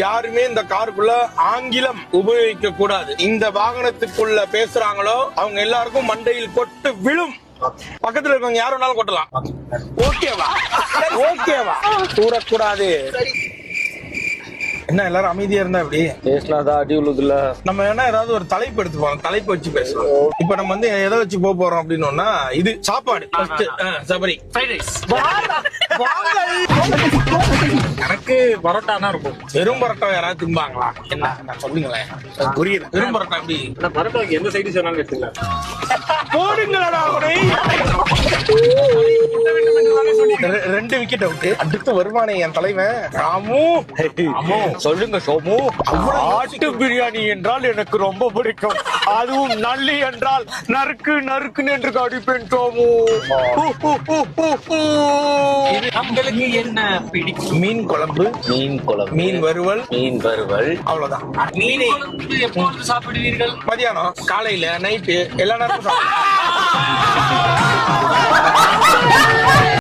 யாருமே இந்த காருக்குள்ள ஆங்கிலம் உபயோகிக்க கூடாது. இந்த வாகனத்துக்குள்ள பேசுறாங்களோ அவங்க எல்லாருக்கும் மண்டையில் கொட்டு விழும். பக்கத்துல இருக்கவங்க யாரும் வேணாலும் கொட்டலாம். ஓகேவா? ஓகேவா? தூரக்கூடாது. என்ன எல்லாரும் அமைதியா இருந்தா எப்படி பேசினாதான் அடி உழுதுல. நம்ம என்ன ஏதாவது ஒரு தலைப்பு எடுத்துப்போம், தலைப்பு வச்சு பேசலாம். இப்ப நம்ம வந்து எதை வச்சு போறோம் அப்படின்னா, இது சாப்பாடு சபரி எனக்கு பரோட்டா தான் இருக்கும். வெறும் பரோட்டா யாராவது திம்பாங்களா? என்ன சொல்லுங்களேன், புரியுது. வெறும் பரோட்டா எப்படி? பரோட்டாக்கு எந்த சைடு சொன்னாலும் எடுத்துக்கலாம். போடுங்களடா அவனை. 2 விக்கெட் அவுட். அடுத்து வருவானே என் தலைவன் ராமு. சொல்லுங்க சோமு. ஆட்டு பிரியாணி என்றால் எனக்கு ரொம்ப பிடிக்கும். அதுவும் நல்லி என்றால் நறுக்கு நறுக்குன்னு என்று கடிப்பேன் சோமு. உங்களுக்கு என்ன பிடிக்கும்? மீன் குழம்பு, மீன் குழம்பு, மீன் வறுவல், மீன் வறுவல். அவ்வளவுதான். மீனை எப்பொழுது சாப்பிடுவீர்கள்? மதியானம், காலையில, நைட்டு எல்லா நேரமும் சாப்பிடுவேன்.